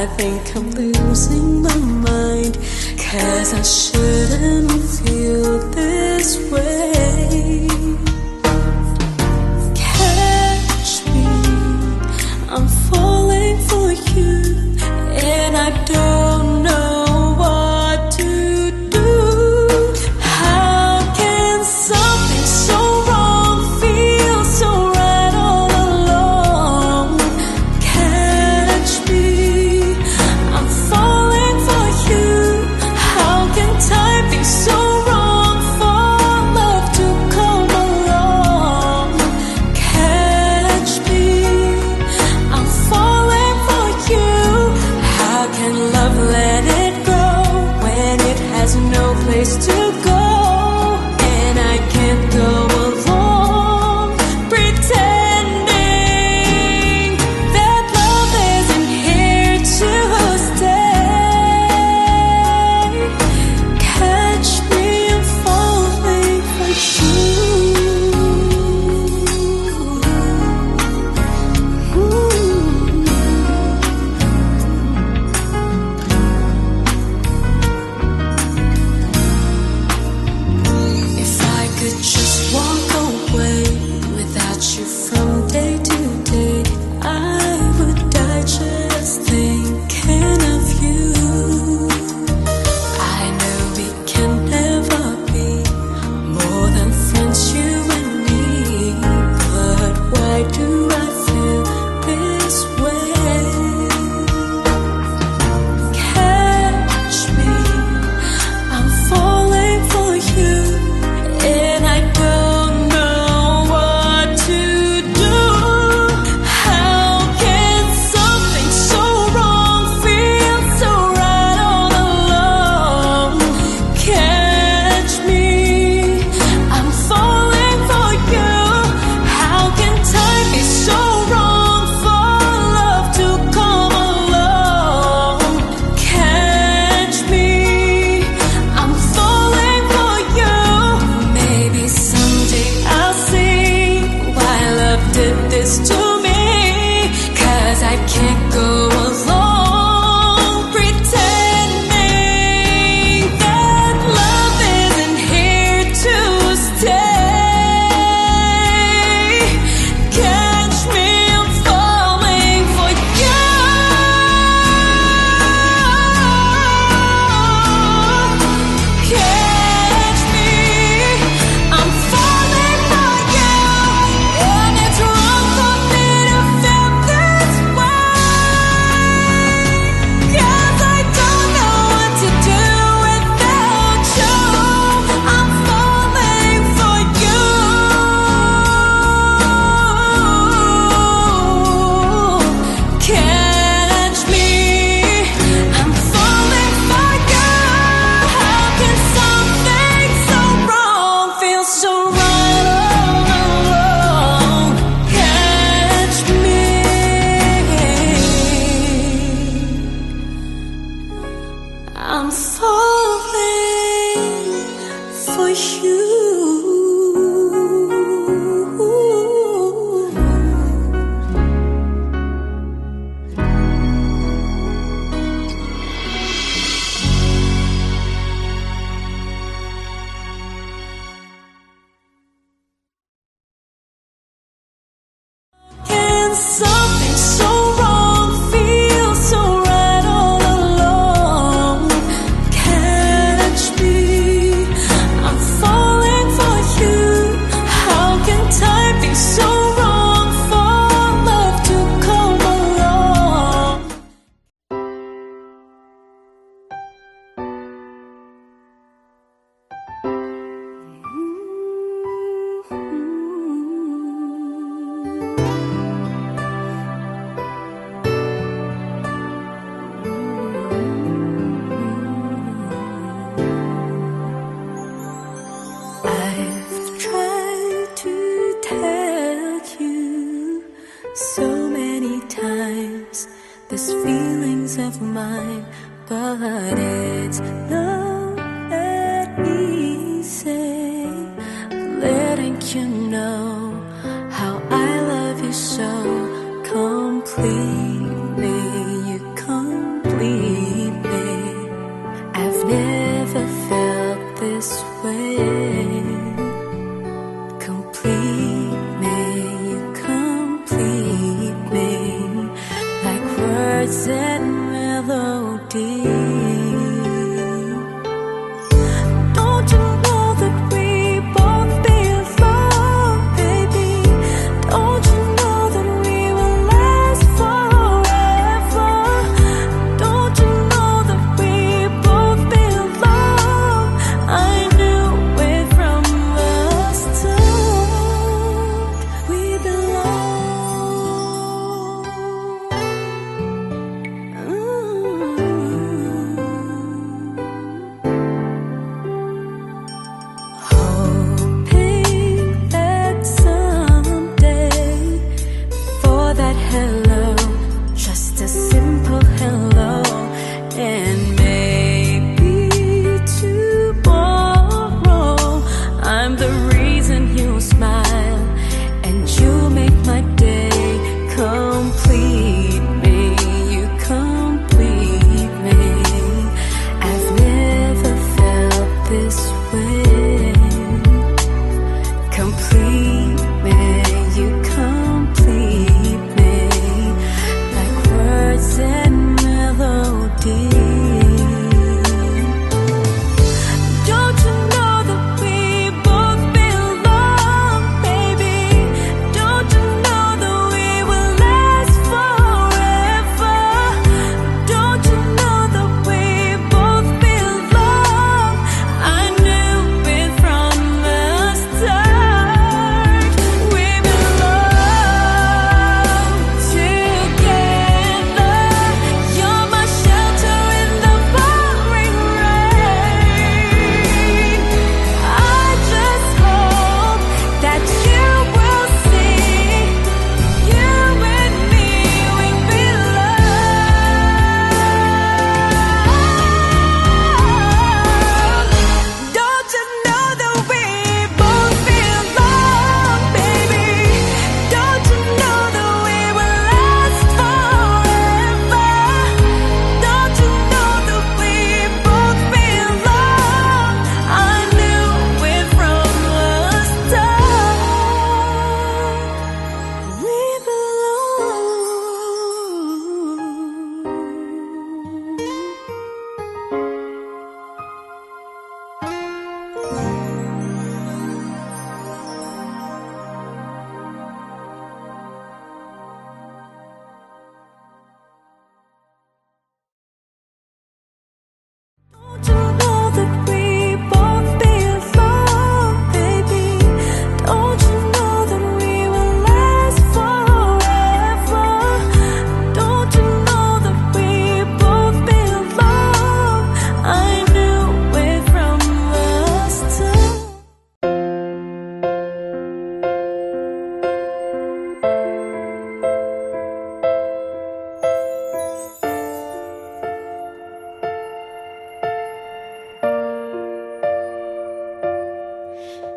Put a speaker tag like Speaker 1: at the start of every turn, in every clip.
Speaker 1: I think I'm losing my mind, 'cause I shouldn't feel this way. Catch me, I'm falling for you, and I don't know what to do. How can something so wrong feel so right all along? Catch me, I'm falling for you. How can time be so wrong for love to come along? Catch me, I'm falling for you. How can love let it go when it has no place to go? And I can't go along pretending that love isn't here to stay. Catch me, I'm falling for you. If I could just walk away without you from day to day, I would die just thinking of you. I know we can never be more than friends, you and me, but why do I feel this way? Catch me, I'm falling for you, and I don't know what to do. How can something so wrong feel so right all along? Catch me, I'm falling for you. How can time be so wrong for love to come along? Catch me, I'm falling for you. Maybe someday I'll see why love did this to me, 'cause I can't go along pretending that love isn't here to stay. Catch me, I'm falling for you. Catch me, I'm falling for you, and it's wrong for me to feel this way, 'cause I don't know what to do without you. I'm falling for you. Catch me, I'm falling for you. How can something so wrong feel so right all along? Catch me, I'm falling for you. Can something so wrong feel so right all along? Catch me, I'm falling never felt this way. Complete me, you complete me, like words and melody. Don't you know that we both belong, baby? Don't you know that we will last forever? Don't you know that we both belong? I knew it from the start. We belong. Hoping that someday, for that hello, just a simple hello, and maybe tomorrow I'm the reason you smile and you make my day. Complete me, you complete me. I've never felt this way. Complete me, you complete me, like words and melody. Don't you know that we both belong, baby? Don't you know that we will last forever? Don't you know that we both belong? I knew it from the start. We belong together. You're my shelter in the pouring rain. I just hope that you will see, you and me, we belong. Don't you know that we both belong, baby? Don't you know that we will last forever? Don't you know that we both belong? I knew it from the start. We Don't you know that we both belong, baby? Don't you know that we will last forever? Don't you know that we both belong? I knew it from the start.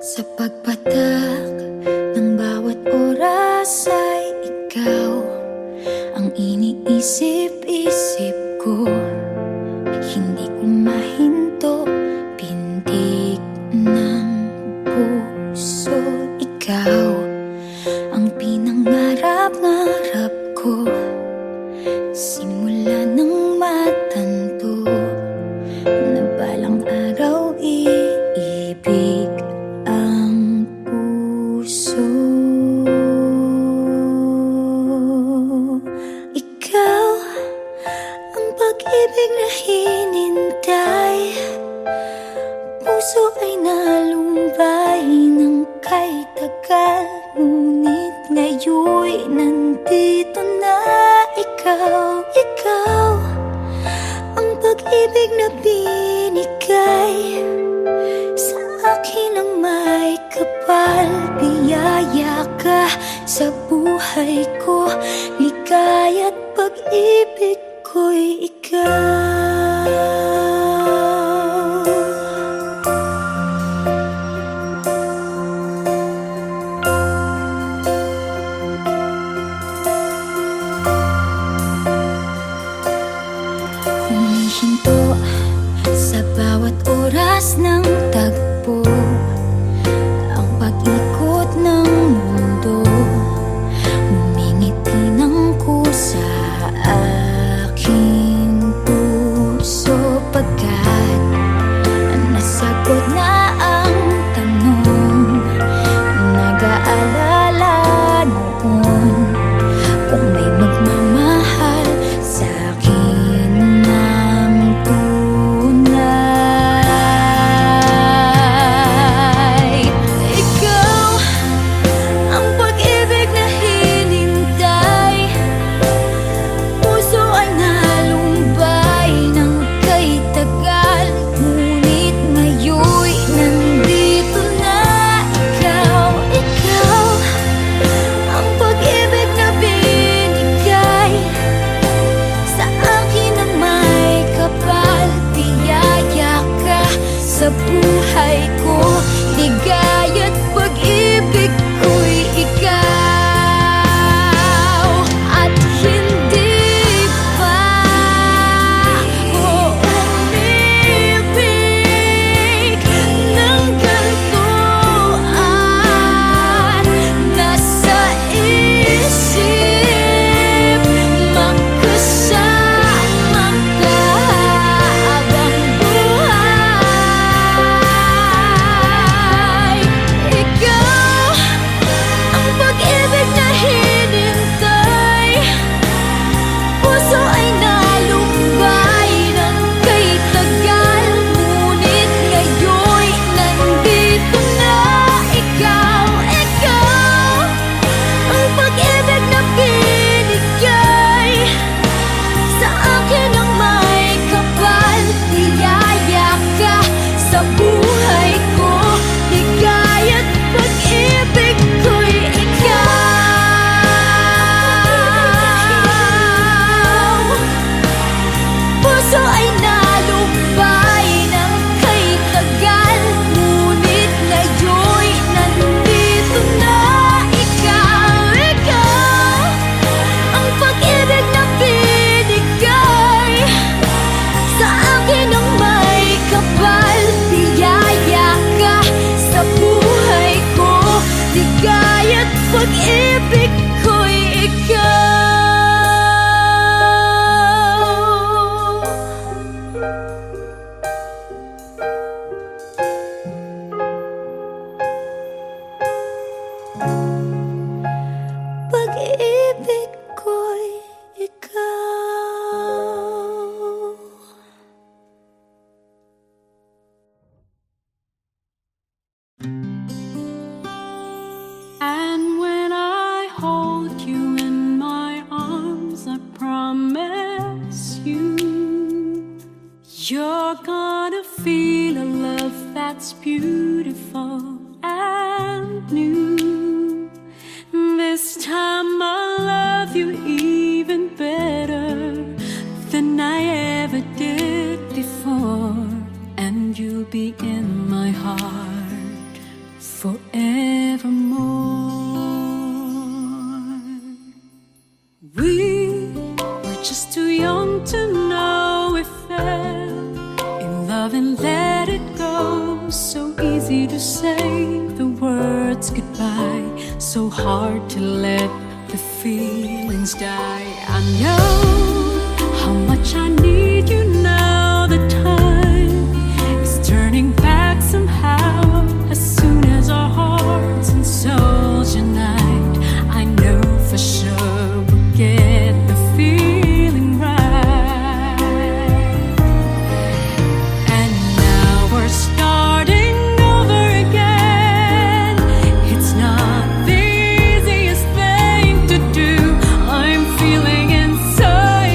Speaker 1: Sa pagpatak ng bawat oras ay ikaw ang iniisip-isip ko. Hindi ko mahinto, pintig ng puso. Ikaw ang pinangarap-ngarap ko, simula ng matanto na balang araw iibig ang puso. Ikaw ang pag-ibig na hinintay, puso ay nalumbay ng kay tagal. Ngunit ngayon'y nandito na ikaw. Ikaw ang pag-ibig na binigay sa akin ang may kapal. Biyaya ka sa buhay ko, ligaya't pag-ibig ko'y ikaw. Humihinto oras ng tagpo, ang pag-ikot ng mundo, ngumingiti ng kusa aking puso. Pagkat nasagot na ang tanong, nag-aalala noon kung may magmamahal sa akin ng tunay. Ikaw ang pag-ibig na hinintay, puso ay nalumbay ng kay tagal, ngunit ngayon'y nandito na ikaw. Ikaw ang pag-ibig na binigay sa akin ng may kapal, biyaya ka sa buhay ko, ligaya't pag-ibig ko'y ikaw. At hindi pa ako umibig ng ganito, at nasa isip magkasama ka habang buhay. Ikaw ang pag-ibig na hinintay, puso ay nalumbay ng kay tagal, ngunit ngayon'y nandito na ikaw. Ikaw ang pag-ibig na binigay sa akin ng may kapal, niyaya ka sa buhay ko, ligaya't pag-ibig ko'y ikaw. Puso ay nalumbay ng kay tagal, ngunit ngayon'y nandito na ikaw. Ikaw ang pag-ibig na binigay sa akin ng may kapal, biyaya ka sa buhay ko, ligaya't pag-ibig ko'y ikaw. Pag-ibig ko'y ikaw.
Speaker 2: And when I hold you in my arms, I promise you, you're gonna feel a love that's beautiful and new. This time I'll love you even better than I ever did before, and you'll be in my heart forevermore. We were just too young to know we fell in love and let it go. So easy to say the words goodbye, so hard to let the feelings die. I know how much I need you now. The time is turning back somehow. As soon as our hearts and souls unite, I know for sure we'll get the feeling right. And now we're starting over again. It's not the easiest thing to do. I'm feeling inside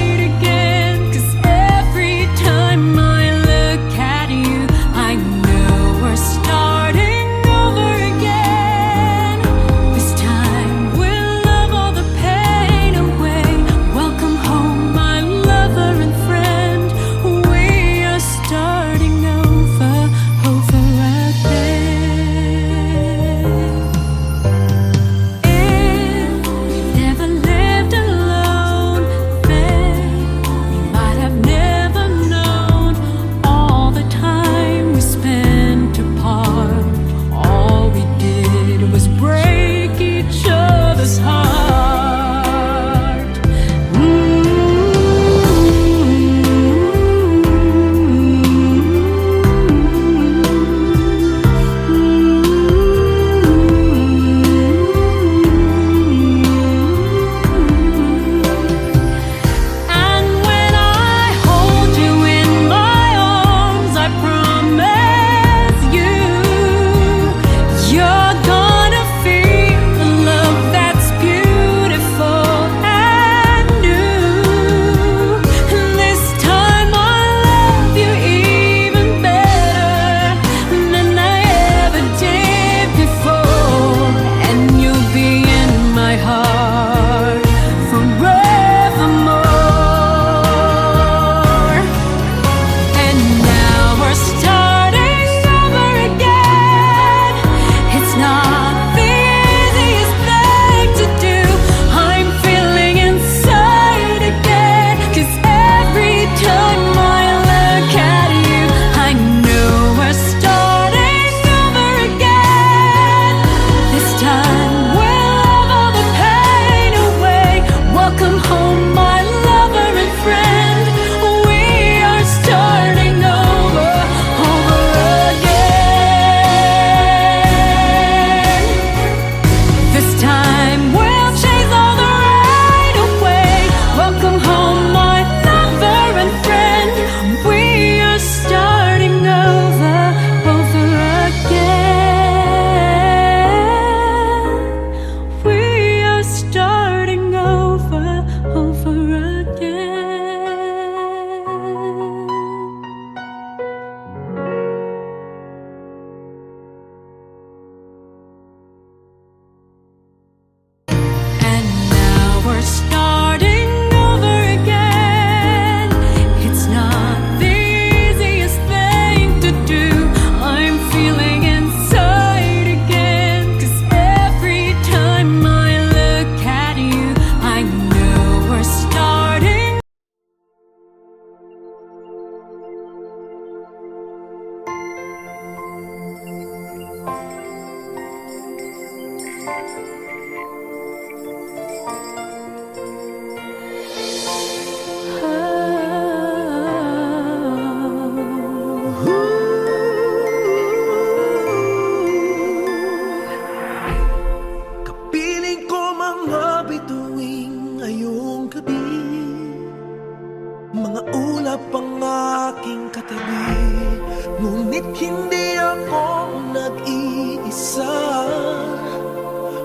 Speaker 3: Ngunit hindi ako nag-iisa,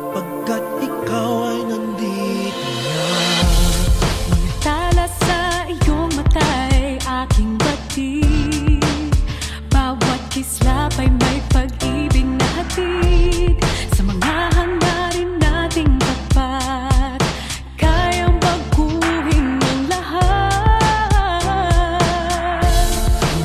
Speaker 3: pagkat ikaw ay nandito na.
Speaker 2: Tala sa iyong mata'y aking batid. Bawat kislap ay may pag-ibig na hatid. Sa mga hangarin nating tapat, kayang baguhin ang lahat.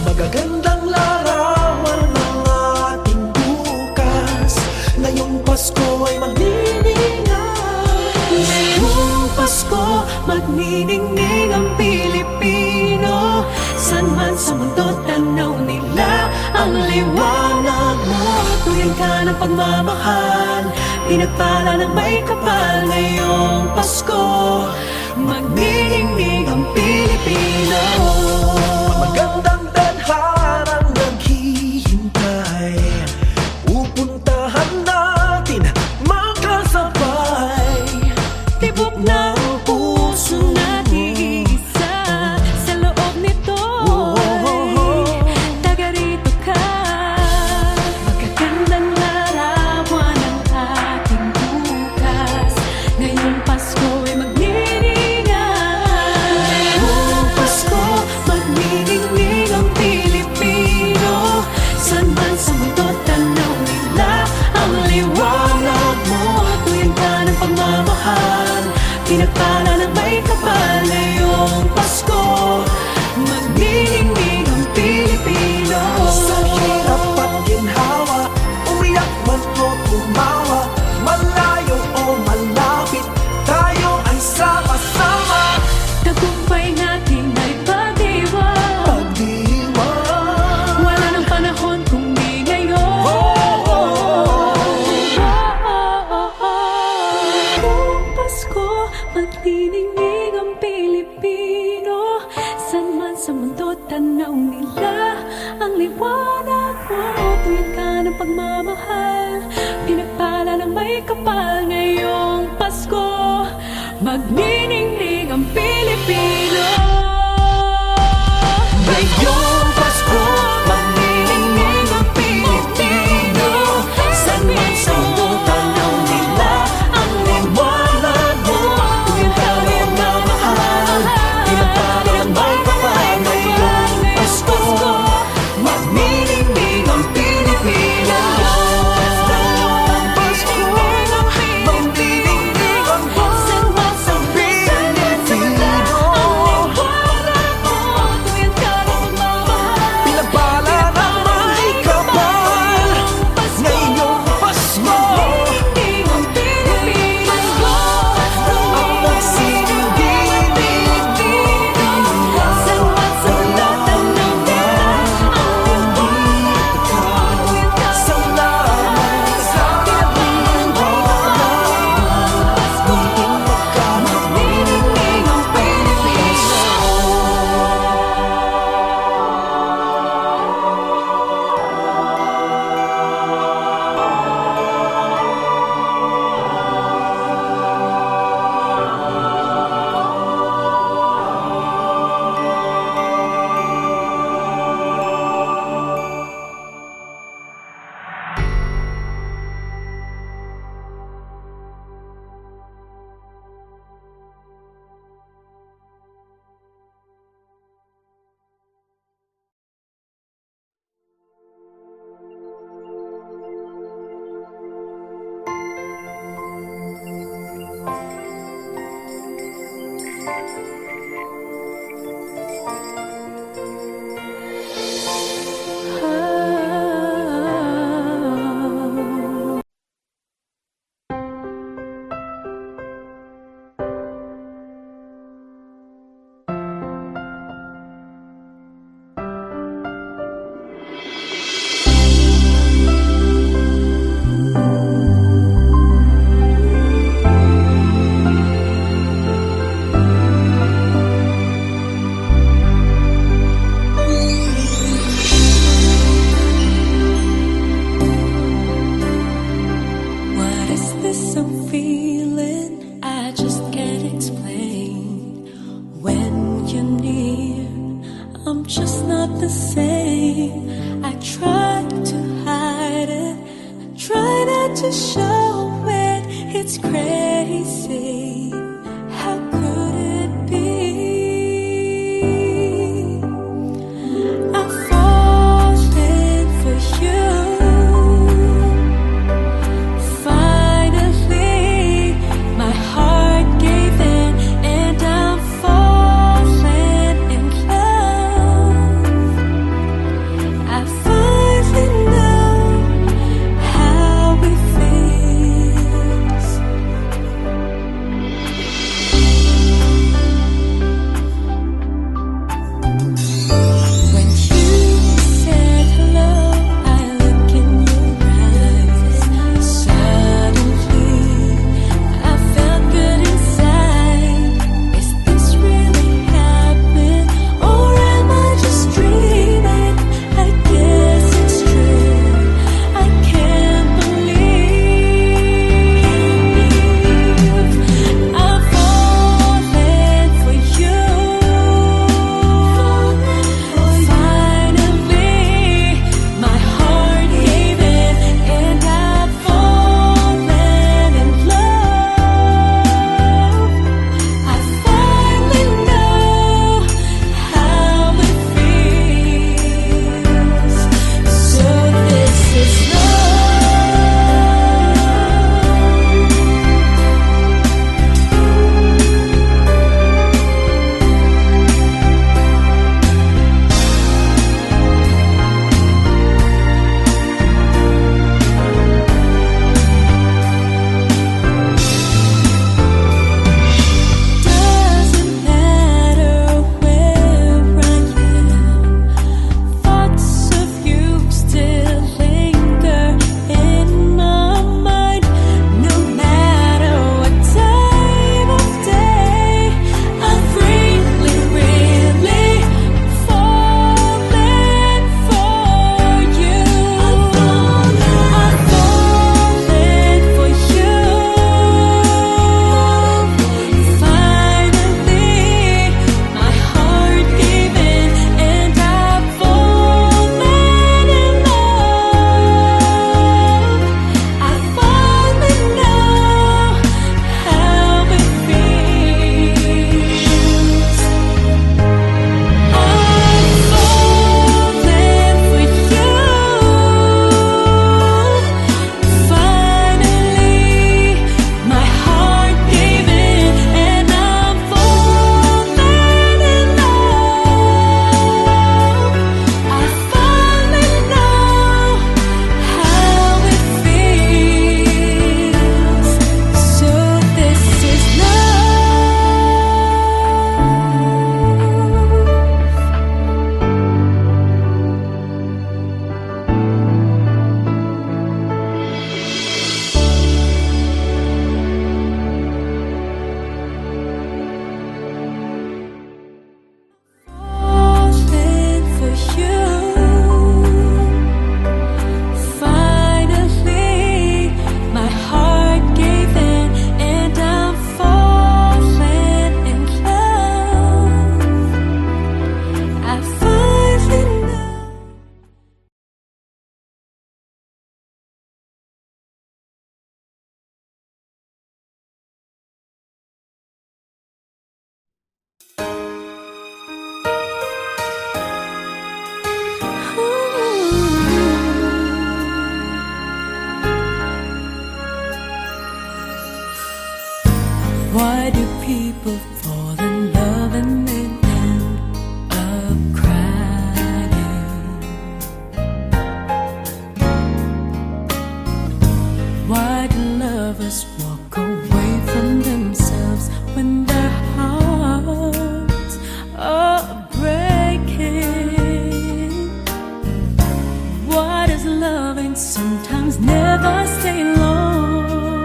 Speaker 3: Magagandang larawan ng ating bukas. Ngayong Pasko ay magniningay.
Speaker 2: Ngayong Pasko, magniningning ang Pilipino. San man sa mundo, tanaw nila ang liwanag mo. Tuyan ka ng pagmamahal, pinagpala ng may kapal. Ngayong Pasko, magniningning ang Pilipino.
Speaker 3: Magandang tadharang naghihintay. Pupuntahan natin magkasabay.
Speaker 2: Tibok ng puso natin iisa. Sa loob nito taga rito ka. Magagandang larawan ng ating bukas. Ngayong Pasko ay magniningay. Ngayong Pasko, magniningning ang Pilipino. San man sa mundo, tanaw nila ang liwanag mo. Tuyan ka ng pagmamahal, pinagpala ng may kapal. Ngayong Pasko, magniningning ang Pilipino.
Speaker 3: Sa hirap at ginhawa, umiyak man o tumawa, malayo o malapit, tayo ay sama-sama.
Speaker 2: Tagumpay natin ay pag-iwan.
Speaker 3: Pag-iwan,
Speaker 2: Wala nang panahon kung di ngayon. Ngayong Pasko, magniningning ang Pilipino. San man sa mundo, tanaw nila ang liwanag mo. Tuyan ka ng pagmamahal, pinagpala ng may kapal. Ngayong Pasko, magniningning ang Pilipino.
Speaker 3: ngayong Pasko, magniningning ang Pilipino. San man sa mundo, tanaw nila ang liwanag mo. Tuwing tayo na mahal, pinagpala ng may kapal. Ngayong Pasko, magniningning ang Pilipino. Ngayong Pasko, magniningning ang
Speaker 2: San man sa mundo,
Speaker 3: Pilipino.
Speaker 2: to show it. It's crazy. How could it be? I've fallen for you. Finally, my heart gave in, and I'm falling in love. I finally know how it feels. When you said hello, I look in your eyes. Suddenly, I felt good inside. Is this really happening, or am I just dreaming? I guess it's true. I can't believe I'm falling for you. Finally, my heart gave in, and I've fallen in love. I finally know how it feels. So this is doesn't matter where I am. Thoughts of you still linger in my mind. No matter what time of day, I'm really, really falling for you. I'm falling for you. Finally, my heart gave in, and I've fallen in love. I finally know how it feels. I'm falling for you. Finally, my heart gave in, and I'm falling in love. I finally know how it feels. So this is falling for you. Finally, my heart gave in, and I'm falling in love. I finally know. Why do people fall in love and then end up crying? Why do lovers walk away from themselves when their hearts are breaking? Why does loving sometimes never stay long?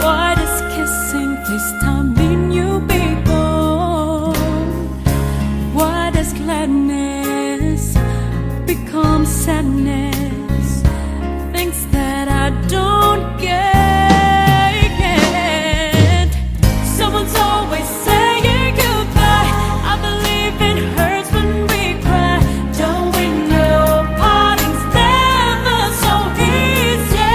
Speaker 2: Why does kissing this time mean you be born? Why does gladness become sadness? Things that I don't get. Someone's always saying goodbye. I believe it hurts when we cry. Don't we know parting's never so easy?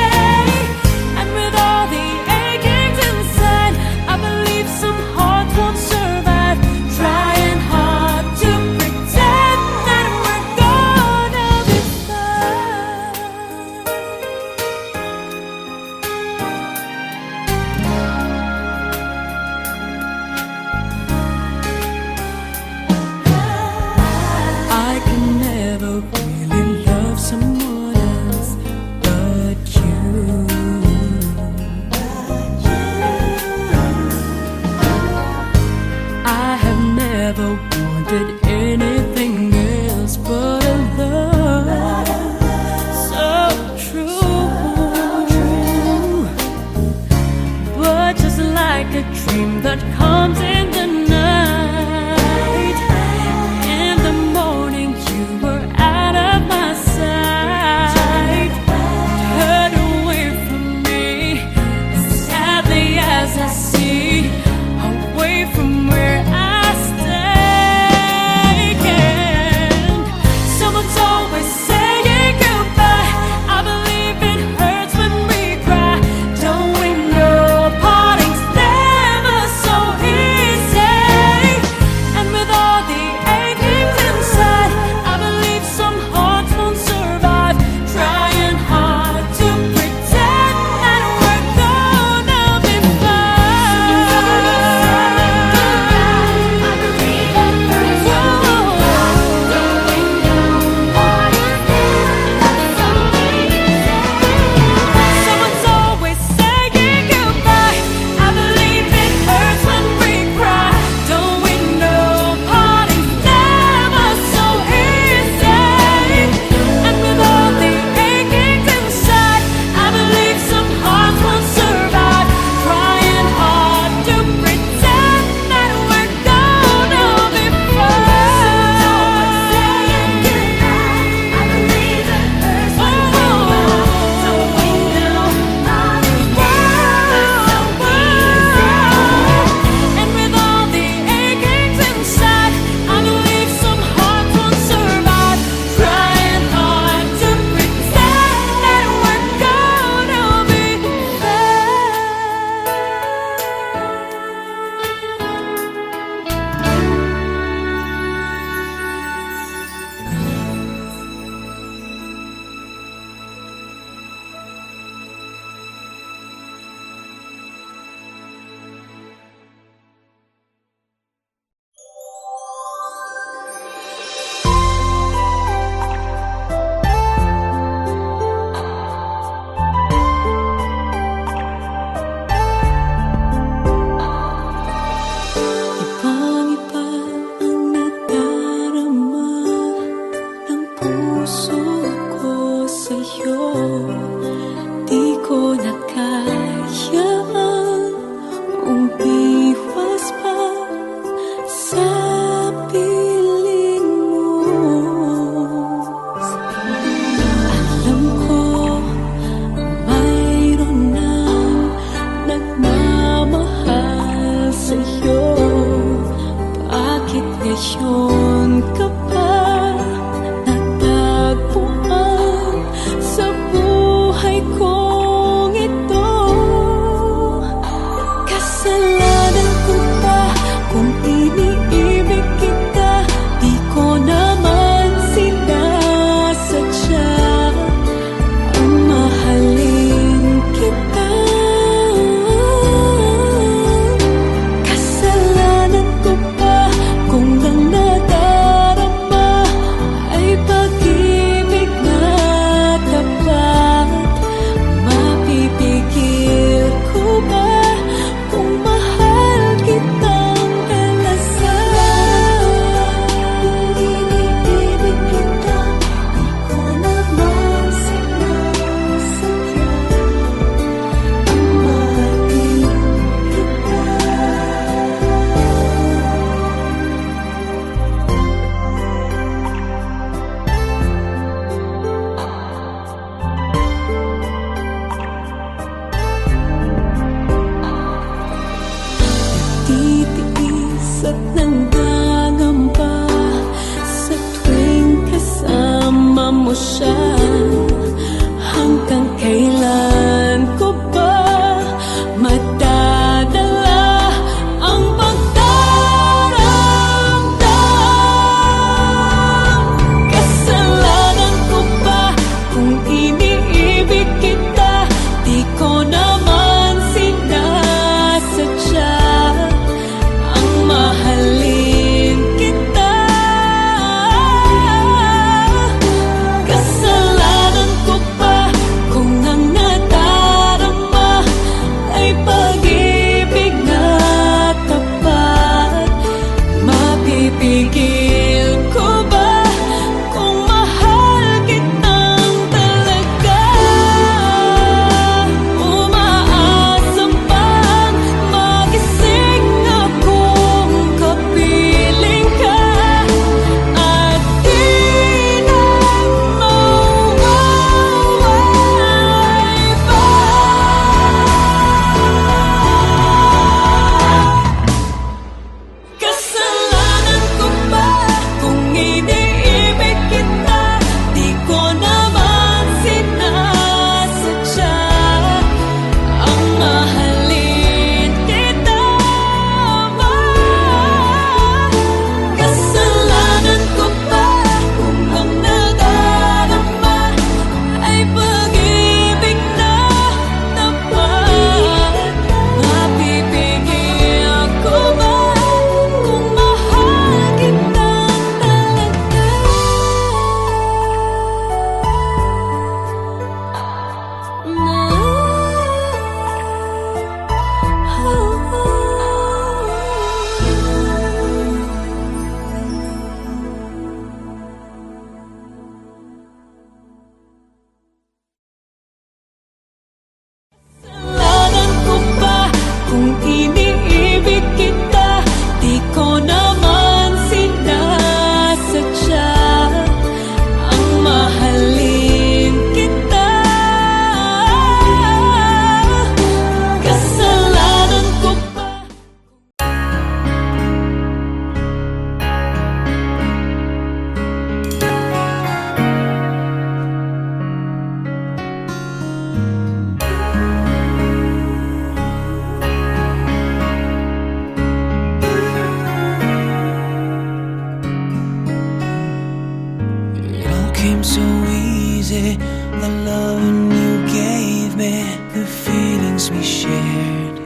Speaker 3: the loving you gave me, the feelings we shared.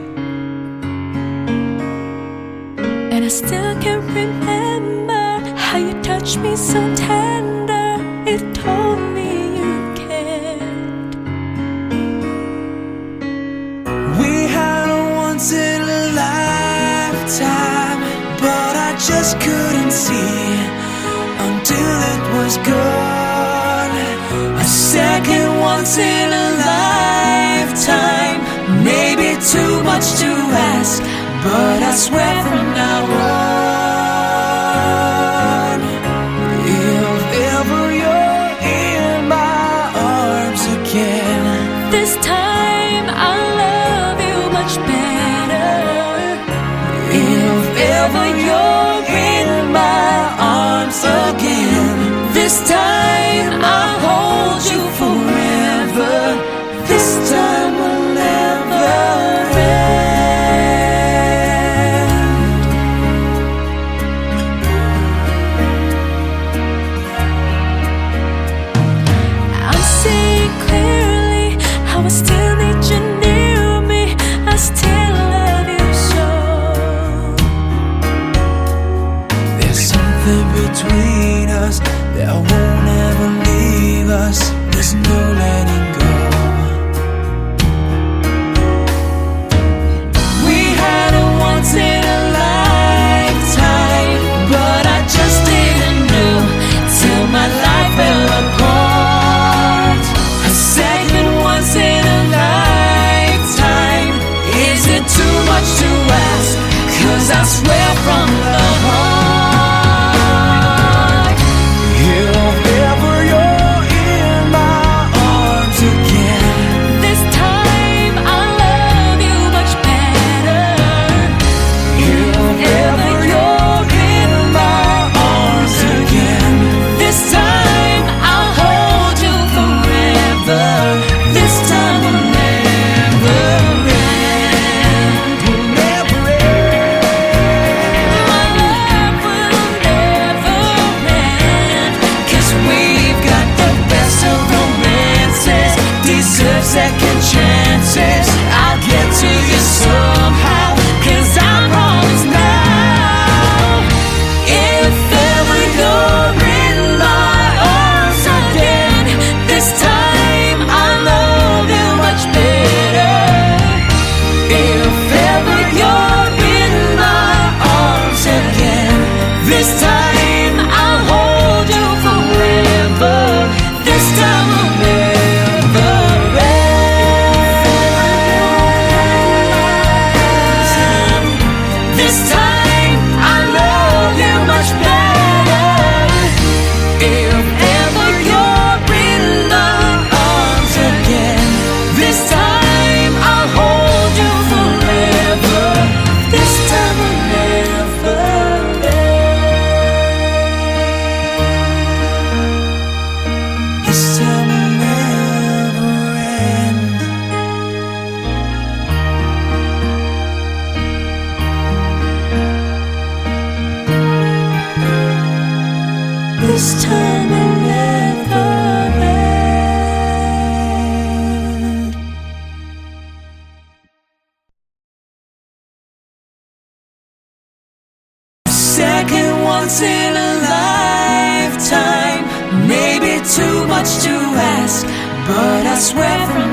Speaker 2: And I still can remember how you touched me so tender. It told me you cared.
Speaker 3: We had a once in a lifetime, but I just couldn't see until it was gone. A second once in a lifetime, maybe too much to ask, but I swear from now on, if ever you're in my arms again,
Speaker 2: This time I'll love you much better.
Speaker 3: if ever you're in my arms again, this time I'll hold you forever. This time will never end.
Speaker 2: I'm seeing clearly how I still need you near me. I still love you so.
Speaker 3: There's something between us that won't ever leave us. There's no letting go. We had a once in a lifetime, but I just didn't know till my life fell apart. A second once in a lifetime, is it too much to ask? 'Cause I swear from the heart, if ever you're in my arms again,
Speaker 2: This time I'll love you much better.
Speaker 3: if ever you're in my arms again,
Speaker 2: This time I'll hold you forever. This time will never end.
Speaker 3: will never end.
Speaker 2: My love will never end.
Speaker 3: 'Cause we've got the best of romances, deserve second chances. I'll get to you somehow, 'cause I promise now, if ever you're in my arms again, this time I'll love you much better. If ever you're in my arms again, this time I'll hold you forever. This time will never end. This time I love you much better. If ever you're in my arms again, this time I'll hold you forever. This time will never end. This time will never end. This time will never end. Second once in a lifetime, maybe too much to ask, but I swear from